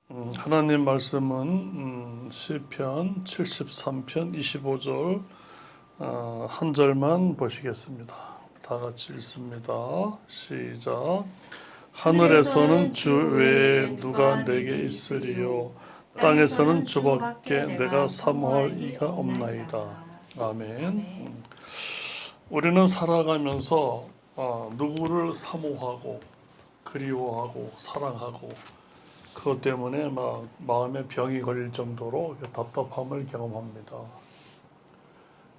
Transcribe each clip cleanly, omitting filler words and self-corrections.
하나님 말씀은 시편 73편 25절 한 절만 보시겠습니다. 다 같이 읽습니다. 시작. 하늘에서는 주 외에 누가 내게 있으리요, 땅에서는 주밖에 내가 사모할 이가 없나이다. 아멘. 우리는 살아가면서 누구를 사모하고 그리워하고 사랑하고 그것 때문에 막 마음에 병이 걸릴 정도로 답답함을 경험합니다.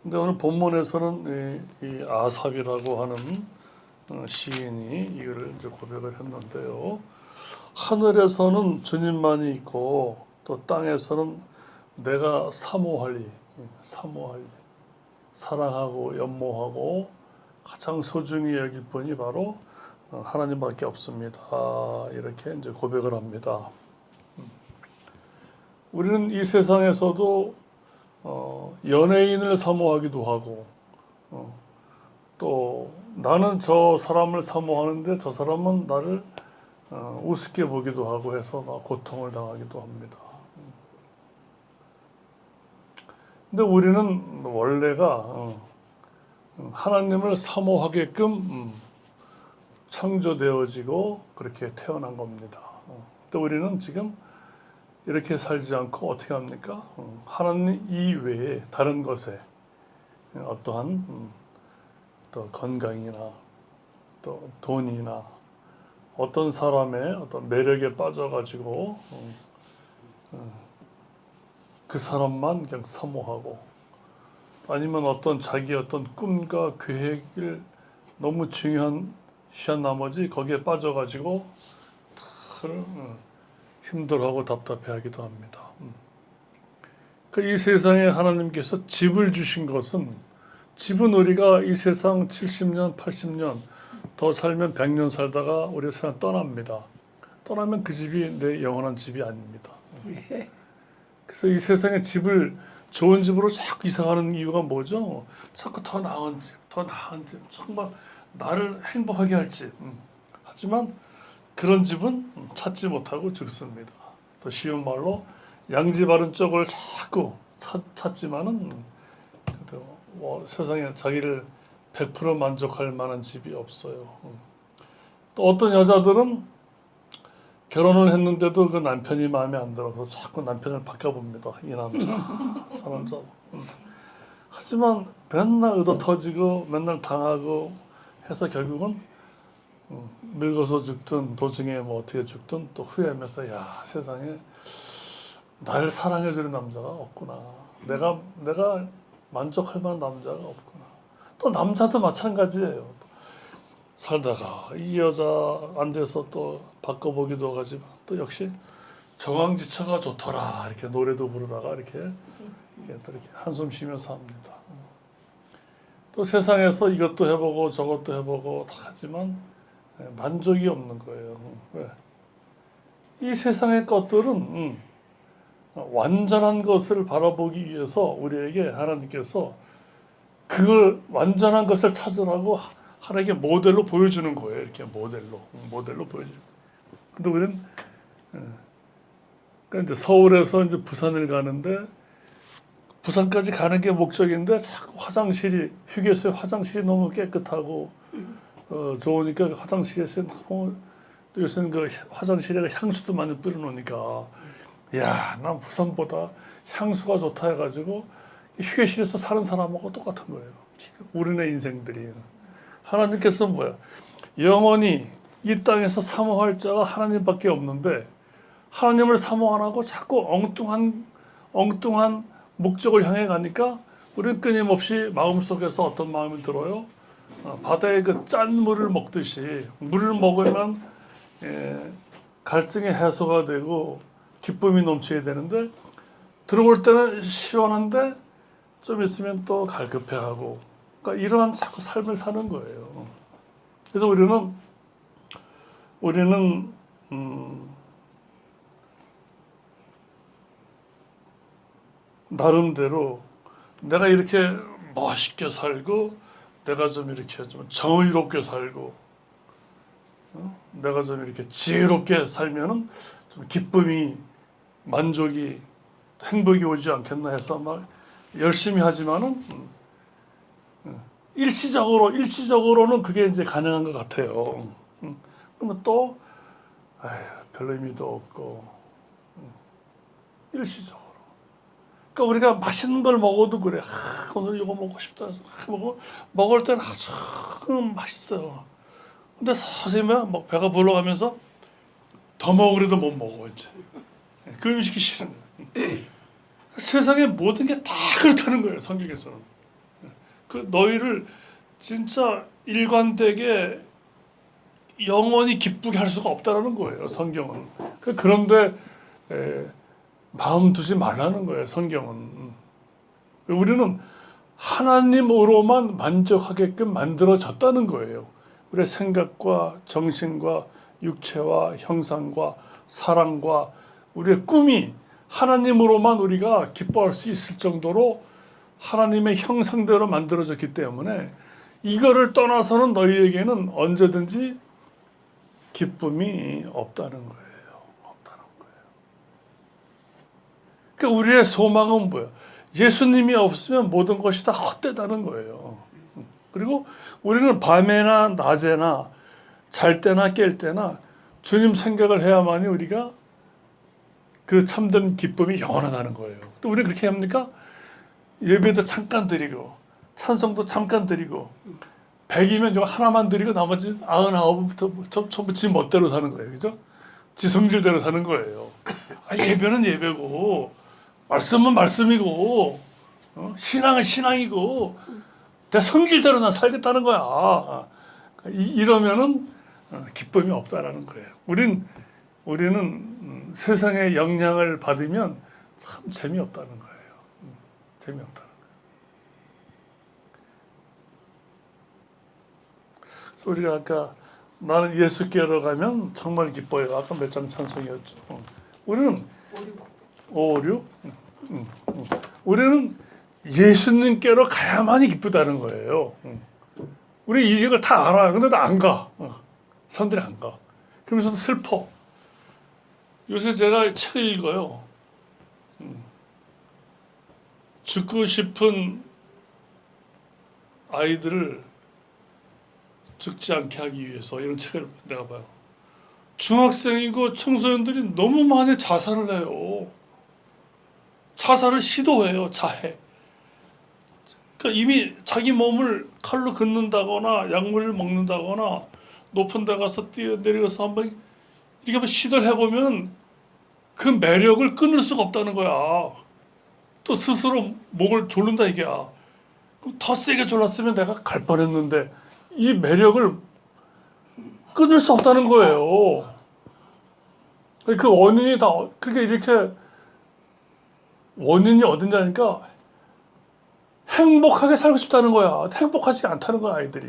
근데 오늘 본문에서는 이 아삽이라고 하는 시인이 이거를 이제 고백을 했는데요. 하늘에서는 주님만이 있고 또 땅에서는 내가 사모할 이, 사랑하고 연모하고 가장 소중히 여길 분이 바로 하나님밖에 없습니다. 이렇게 이제 고백을 합니다. 우리는 이 세상에서도 연예인을 사모하기도 하고 또 나는 저 사람을 사모하는데 저 사람은 나를 우습게 보기도 하고 해서 고통을 당하기도 합니다. 근데 우리는 원래가 하나님을 사모하게끔 창조되어지고 그렇게 태어난 겁니다. 또 우리는 지금 이렇게 살지 않고 어떻게 합니까? 하나님 이외에 다른 것에 어떠한 또 건강이나 또 돈이나 어떤 사람의 어떤 매력에 빠져가지고 그 사람만 그냥 사모하고, 아니면 어떤 자기 어떤 꿈과 계획을 너무 중요한 시한 나머지 거기에 빠져가지고 힘들어하고 답답해하기도 합니다. 이 세상에 하나님께서 집을 주신 것은, 집은 우리가 이 세상 70년, 80년 더 살면 100년 살다가 우리 세상 떠납니다. 떠나면 그 집이 내 영원한 집이 아닙니다. 그래서 이 세상에 집을 좋은 집으로 자꾸 이사가는 이유가 뭐죠? 자꾸 더 나은 집, 더 나은 집, 정말 나를 행복하게 할 집. 하지만 그런 집은 찾지 못하고 죽습니다. 더 쉬운 말로 양지 바른 쪽을 자꾸 찾지만은 세상에 자기를 100% 만족할 만한 집이 없어요. 또 어떤 여자들은 결혼을 했는데도 그 남편이 마음에 안 들어서 자꾸 남편을 바꿔봅니다. 이 남자, 저 남자. 하지만 맨날 얻어 터지고 맨날 당하고 해서 결국은 늙어서 죽든 도중에 뭐 어떻게 죽든 또 후회하면서, 야, 세상에 나를 사랑해주는 남자가 없구나. 내가 만족할 만한 남자가 없구나. 또 남자도 마찬가지예요. 살다가 이 여자 안 돼서 또 바꿔보기도 하지만 또 역시 정황지처가 좋더라 이렇게 노래도 부르다가 이렇게 또 이렇게 한숨 쉬면서 합니다. 또 세상에서 이것도 해보고 저것도 해보고 다 하지만 만족이 없는 거예요. 왜? 이 세상의 것들은 완전한 것을 바라보기 위해서 우리에게 하나님께서 그걸 완전한 것을 찾으라고 하나님께 모델로 보여주는 거예요. 이렇게 모델로 보여주는. 근데 우리는 그러니까 이제 서울에서 이제 부산을 가는데 부산까지 가는 게 목적인데 자꾸 화장실이, 휴게소에 화장실이 너무 깨끗하고 좋으니까 화장실에서 요새는 그 화장실에 향수도 많이 뿌려놓으니까, 야, 난 부산보다 향수가 좋다 해가지고 휴게실에서 사는 사람하고 똑같은 거예요. 우리네 인생들이. 하나님께서 뭐야? 영원히 이 땅에서 사모할 자가 하나님밖에 없는데 하나님을 사모 안 하고 자꾸 엉뚱한 목적을 향해 가니까 우리는 끊임없이 마음속에서 어떤 마음이 들어요? 바다의 그 짠 물을 먹듯이, 물을 먹으면 갈증이 해소가 되고 기쁨이 넘치게 되는데, 들어올 때는 시원한데 좀 있으면 또 갈급해하고, 그러니까 이러한 자꾸 삶을 사는 거예요. 그래서 우리는 나름대로 내가 이렇게 멋있게 살고, 내가 좀 이렇게 좀 정의롭게 살고, 내가 좀 이렇게 지혜롭게 살면은 좀 기쁨이 만족이 행복이 오지 않겠나 해서 막 열심히 하지만은 일시적으로는 그게 이제 가능한 것 같아요. 그러면 또 별로 의미도 없고 일시적으로. 그러니까 우리가 맛있는 걸 먹어도 그래. 오늘 이거 먹고 싶다 해서 먹을 때는 아주 맛있어요. 근데 선생님은 막 배가 불러가면서 더 먹으려도 못 먹어 이제. 그 음식이 싫은 거예요. 세상의 모든 게 다 그렇다는 거예요. 성경에서는. 그 너희를 진짜 일관되게 영원히 기쁘게 할 수가 없다라는 거예요. 성경은. 그런데 마음 두지 말라는 거예요. 성경은. 우리는 하나님으로만 만족하게끔 만들어졌다는 거예요. 우리의 생각과 정신과 육체와 형상과 사랑과 우리의 꿈이 하나님으로만 우리가 기뻐할 수 있을 정도로 하나님의 형상대로 만들어졌기 때문에 이거를 떠나서는 너희에게는 언제든지 기쁨이 없다는 거예요. 없다는 거예요. 그러니까 우리의 소망은 뭐예요? 예수님이 없으면 모든 것이 다 헛되다는 거예요. 그리고 우리는 밤에나 낮에나 잘 때나 깰 때나 주님 생각을 해야만이 우리가 그 참된 기쁨이 영원하다는 거예요. 또 우리 그렇게 합니까? 예배도 잠깐 드리고 찬송도 잠깐 드리고 100이면 좀 하나만 드리고 나머지 99부터 전부 지 멋대로 사는 거예요. 그죠? 지 성질대로 사는 거예요. 예배는 예배고 말씀은 말씀이고 신앙은 신앙이고 내 성질대로 난 살겠다는 거야. 이러면은 기쁨이 없다라는 거예요. 우리는 세상의 영향을 받으면 참 재미없다는 거예요. 재미없다는 거예요. 그래서 우리가 아까 나는 예수께로 가면 정말 기뻐요. 아까 몇 장 찬송이었죠. 우리는 5, 6. 우리는 예수님께로 가야만이 기쁘다는 거예요. 우리 이직을 다 알아요. 근데 나 안 가. 사람들이 안 가. 그러면서도 슬퍼. 요새 제가 책을 읽어요. 죽고 싶은 아이들을 죽지 않게 하기 위해서 이런 책을 내가 봐요. 중학생이고 청소년들이 너무 많이 자살을 해요. 자살을 시도해요. 자해. 그러니까 이미 자기 몸을 칼로 긋는다거나 약물을 먹는다거나 높은 데 가서 뛰어내려가서 한번 이렇게 한번 시도를 해보면 그 매력을 끊을 수가 없다는 거야. 또 스스로 목을 졸른다 이게야. 그럼 더 세게 졸랐으면 내가 갈 뻔했는데 이 매력을 끊을 수 없다는 거예요. 그 원인이 다 그렇게 이렇게 원인이 어딨냐니까 행복하게 살고 싶다는 거야. 행복하지 않다는 거야 아이들이.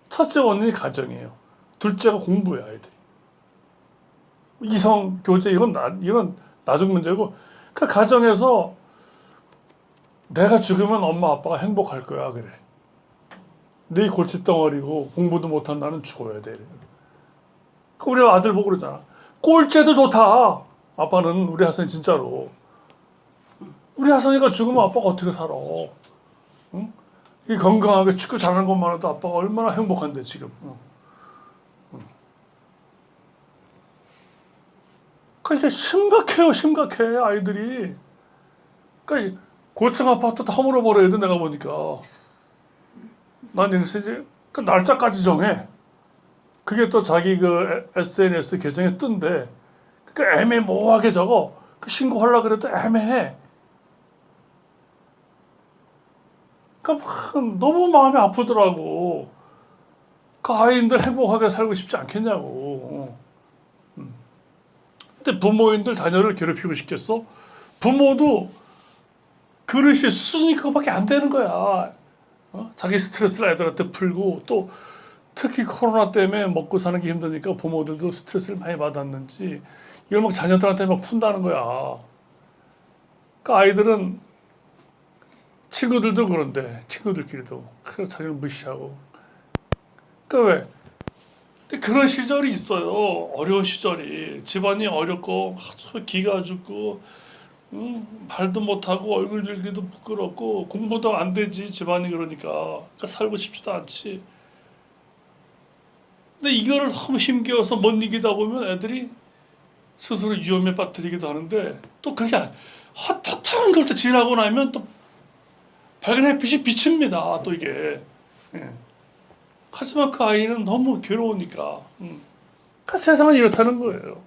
첫째 원인이 가정이에요. 둘째가 공부예요 아이들이. 이성 교제 이건 나중 문제고 그 가정에서 내가 죽으면 엄마 아빠가 행복할 거야 그래. 네 골칫덩어리고 공부도 못한 나는 죽어야 돼. 우리 아들 보고 그러잖아. 꼴째도 좋다. 아빠는 우리 하선이 진짜로. 우리 하선이가 죽으면 아빠가 어떻게 살아? 응? 이 건강하게 축구 잘하는 것만 해도 아빠가 얼마나 행복한데 지금. 그러니까 이제 심각해 아이들이. 그러니까 고층 아파트 다 허물어 버려야 돼 내가 보니까. 난 여기서 이제 그 날짜까지 정해. 그게 또 자기 그 SNS 계정에 뜬대. 그러니까 애매모호하게 적어. 그 신고하려고 그래도 애매해. 그러니까 너무 마음이 아프더라고. 그 아이들 행복하게 살고 싶지 않겠냐고. 근데 부모인들 자녀를 괴롭히고 싶겠어? 부모도 그릇이 수준이 그거밖에 안 되는 거야. 자기 스트레스를 애들한테 풀고 또 특히 코로나 때문에 먹고 사는 게 힘드니까 부모들도 스트레스를 많이 받았는지 이걸 막 자녀들한테 막 푼다는 거야. 그 아이들은 친구들도 그런데 친구들끼리도 그래서 자기를 무시하고. 그러니까 왜? 근데 그런 시절이 있어요. 어려운 시절이. 집안이 어렵고 아주 기가 죽고 말도 못하고 얼굴 들기도 부끄럽고 공부도 안 되지 집안이 그러니까 살고 싶지도 않지. 근데 이거를 너무 힘겨워서 못 이기다 보면 애들이 스스로 위험에 빠뜨리기도 하는데 또 그게 헛헛한 걸 또 지나고 나면 또 밝은 햇빛이 비칩니다. 또 이게. 예. 하지만 그 아이는 너무 괴로우니까. 그 세상은 이렇다는 거예요.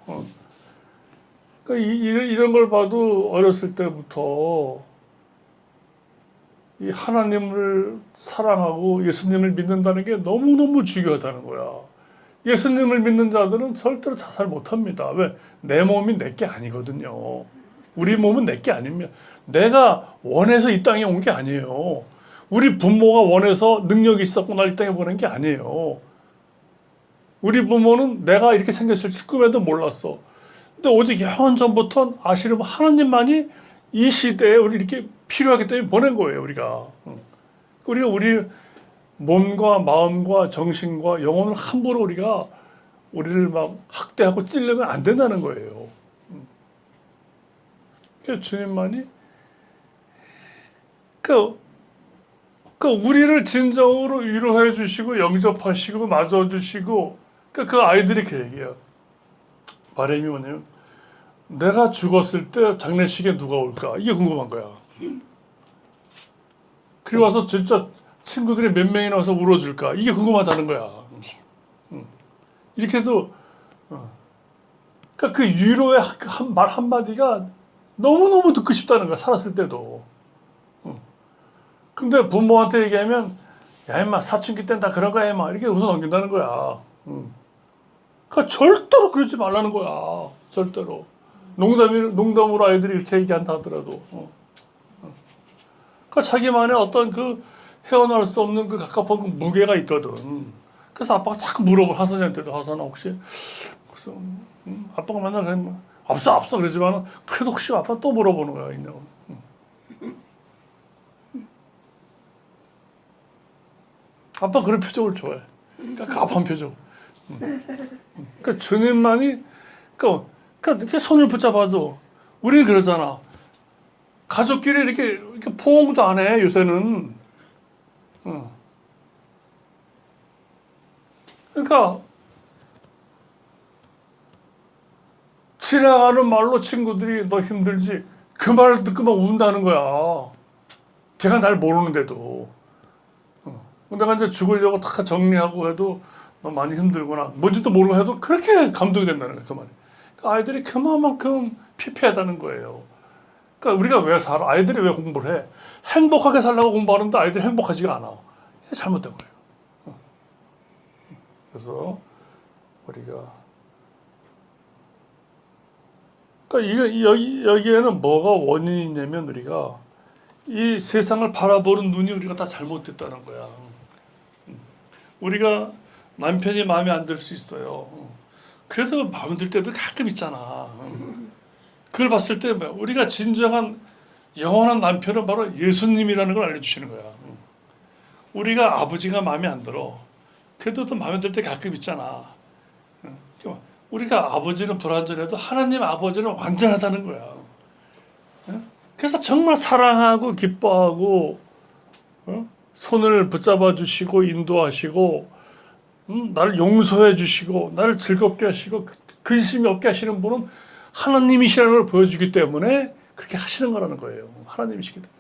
그러니까 이런 걸 봐도 어렸을 때부터 이 하나님을 사랑하고 예수님을 믿는다는 게 너무너무 중요하다는 거야. 예수님을 믿는 자들은 절대로 자살 못합니다. 왜? 내 몸이 내 게 아니거든요. 우리 몸은 내 게 아닙니다. 내가 원해서 이 땅에 온 게 아니에요. 우리 부모가 원해서 능력이 있었고 날 이 땅에 보낸 게 아니에요. 우리 부모는 내가 이렇게 생겼을지 꿈에도 몰랐어. 근데 오직 영원 전부터 아시는 하나님만이 이 시대에 우리 이렇게 필요하기 때문에 보낸 거예요, 우리가. 우리가 우리 몸과 마음과 정신과 영혼을 함부로 우리를 막 학대하고 찔르면 안 된다는 거예요. 그래서 주님만이 우리를 진정으로 위로해 주시고 영접하시고 맞아주시고 그 아이들이 그 얘기예요. 바람이 뭐냐면 내가 죽었을 때 장례식에 누가 올까? 이게 궁금한 거야. 그리고 와서 진짜 친구들이 몇 명이나 와서 울어줄까? 이게 궁금하다는 거야. 이렇게 해도 그러니까 그 위로의 말 한마디가 너무너무 듣고 싶다는 거야. 살았을 때도. 근데 부모한테 얘기하면 야 임마 사춘기 땐 다 그런 거야 임마 이렇게 웃어 넘긴다는 거야. 그러니까 절대로 그러지 말라는 거야. 절대로. 농담으로 아이들이 이렇게 얘기한다 하더라도. 그러니까 자기만의 어떤 그 헤어날 수 없는 그 갑갑한 그 무게가 있거든. 그래서 아빠가 자꾸 물어봐. 하선이한테도 하선아 혹시 아빠가 맨날 그러면 없어 그러지만 그래도 혹시 아빠 또 물어보는 거야 있냐고. 아빠 그런 표정을 좋아해. 그러니까 갑한 표정. 그러니까 주님만이 그러니까 손을 붙잡아도 우리는 그러잖아. 가족끼리 이렇게 포옹도 안 해 요새는. 그러니까 지나가는 말로 친구들이 너 힘들지 그 말을 듣고 막 운다는 거야. 걔가 날 모르는데도. 내가 이제 죽으려고 다 정리하고 해도 너 많이 힘들구나. 뭔지도 모르고 해도 그렇게 감동이 된다는 거야 그 말이. 그러니까 아이들이 그만큼 피폐하다는 거예요. 그러니까 우리가 왜 살아? 아이들이 왜 공부를 해? 행복하게 살려고 공부하는데 아이들이 행복하지가 않아. 이게 잘못된 거예요. 그래서 우리가 그러니까 여기에는 뭐가 원인이 있냐면 우리가 이 세상을 바라보는 눈이 우리가 다 잘못됐다는 거야. 우리가 남편이 마음에 안 들 수 있어요. 그래도 마음에 들 때도 가끔 있잖아. 그걸 봤을 때 우리가 진정한 영원한 남편은 바로 예수님이라는 걸 알려주시는 거야. 우리가 아버지가 마음에 안 들어. 그래도 또 마음에 들 때 가끔 있잖아. 우리가 아버지는 불완전해도 하나님 아버지는 완전하다는 거야. 그래서 정말 사랑하고 기뻐하고 손을 붙잡아 주시고 인도하시고 나를 용서해 주시고 나를 즐겁게 하시고 근심이 없게 하시는 분은 하나님이시라는 걸 보여주기 때문에 그렇게 하시는 거라는 거예요. 하나님이시기 때문에.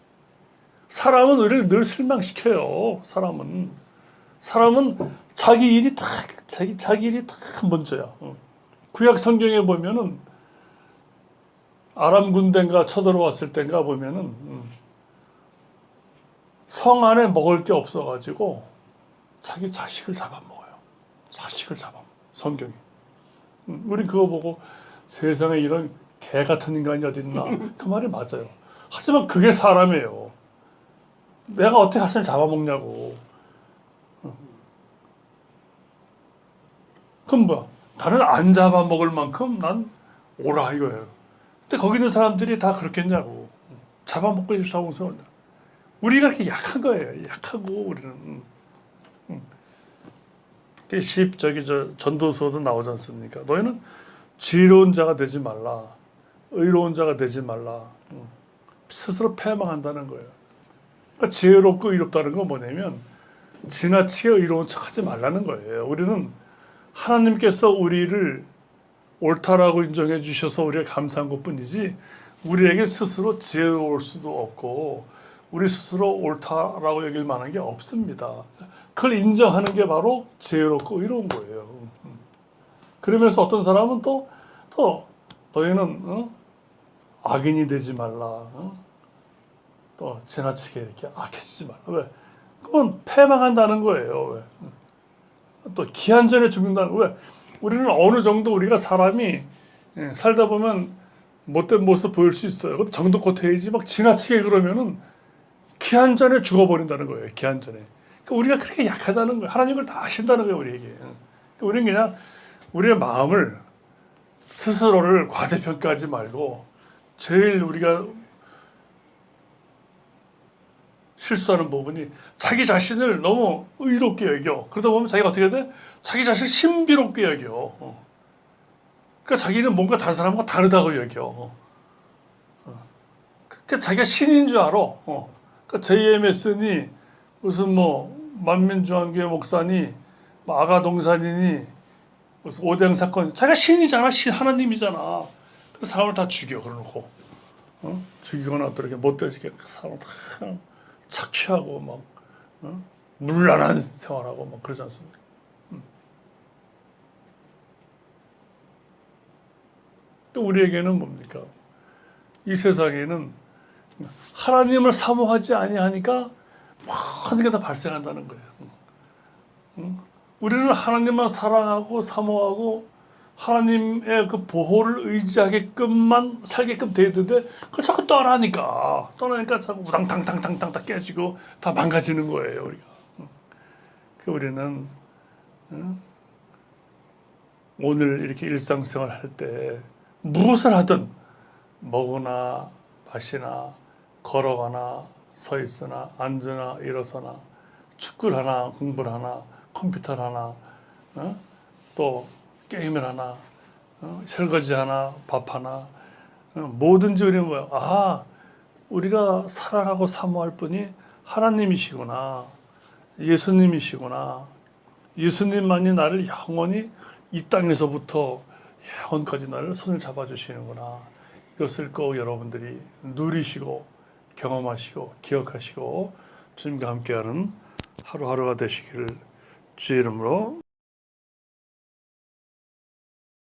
사람은 우리를 늘 실망시켜요. 사람은 자기 일이 다 먼저야. 구약 성경에 보면은 아람 군대가 쳐들어왔을 때인가 보면은 성 안에 먹을 게 없어가지고 자기 자식을 잡아먹어요. 성경이. 우리 그거 보고 세상에 이런 개 같은 인간이 어디 있나 그 말이 맞아요. 하지만 그게 사람이에요. 내가 어떻게 자신을 잡아먹냐고. 그럼 뭐야? 나는 안 잡아먹을 만큼 난 오라 이거예요. 근데 거기 있는 사람들이 다 그렇겠냐고. 잡아먹고 싶어서 우리가 이렇게 약한 거예요. 약하고 우리는. 전도서도 나오지 않습니까? 너희는 지혜로운 자가 되지 말라, 의로운 자가 되지 말라. 스스로 패망한다는 거예요. 그러니까 지혜롭고 의롭다는 건 뭐냐면 지나치게 의로운 척하지 말라는 거예요. 우리는 하나님께서 우리를 옳다라고 인정해 주셔서 우리가 감사한 것뿐이지 우리에게 스스로 지혜로울 수도 없고 우리 스스로 옳다라고 여길 만한 게 없습니다. 그걸 인정하는 게 바로 지혜롭고 의로운 거예요. 그러면서 어떤 사람은 또 너희는 악인이 되지 말라. 또 지나치게 이렇게 악해지지 말라. 왜? 그건 패망한다는 거예요. 왜? 또 기한 전에 죽는다는 왜? 우리는 어느 정도 우리가 사람이 살다 보면 못된 모습 보일 수 있어요. 그것도 정도껏 해야지 막 지나치게 그러면은 기한 전에 죽어버린다는 거예요. 기한 전에. 그러니까 우리가 그렇게 약하다는 거예요. 하나님을 다 아신다는 거예요. 우리에게. 그러니까 우리는 그냥 우리의 마음을 스스로를 과대평가하지 말고 제일 우리가 실수하는 부분이 자기 자신을 너무 의롭게 여겨. 그러다 보면 자기가 어떻게 돼? 자기 자신을 신비롭게 여겨. 그러니까 자기는 뭔가 다른 사람과 다르다고 여겨. 그러니까 자기가 신인 줄 알아. 그러니까 JMS니 무슨 뭐 만민중앙교회 목사니 뭐 아가동산이니 무슨 오대양 사건 자기가 신이잖아. 하나님이잖아. 그 사람을 다 죽여 그러놓고 죽이거나 또 이렇게 못되게 사람을 다 착취하고 막 문란한 생활하고 막 그러지 않습니까? 또 우리에게는 뭡니까? 이 세상에는 하나님을 사모하지 아니하니까 모든 게 다 발생한다는 거예요. 우리는 하나님만 사랑하고 사모하고 하나님의 그 보호를 의지하게끔만 살게끔 돼 있는데 그걸 자꾸 떠나니까 자꾸 우당탕탕탕탕 다 깨지고 다 망가지는 거예요. 우리가. 우리는 오늘 이렇게 일상생활 할 때 무엇을 하든 먹으나 마시나 걸어가나 서 있으나 앉으나 일어서나 축구를 하나 공부를 하나 컴퓨터를 하나 또 게임을 하나 설거지 하나 밥 하나 뭐든지 우리는 뭐야? 우리가 사랑하고 사모할 분이 하나님이시구나. 예수님이시구나. 예수님만이 나를 영원히 이 땅에서부터 영원까지 나를 손을 잡아주시는구나. 이것을 꼭 여러분들이 누리시고 경험하시고 기억하시고 주님과 함께하는 하루하루가 되시기를 주의 이름으로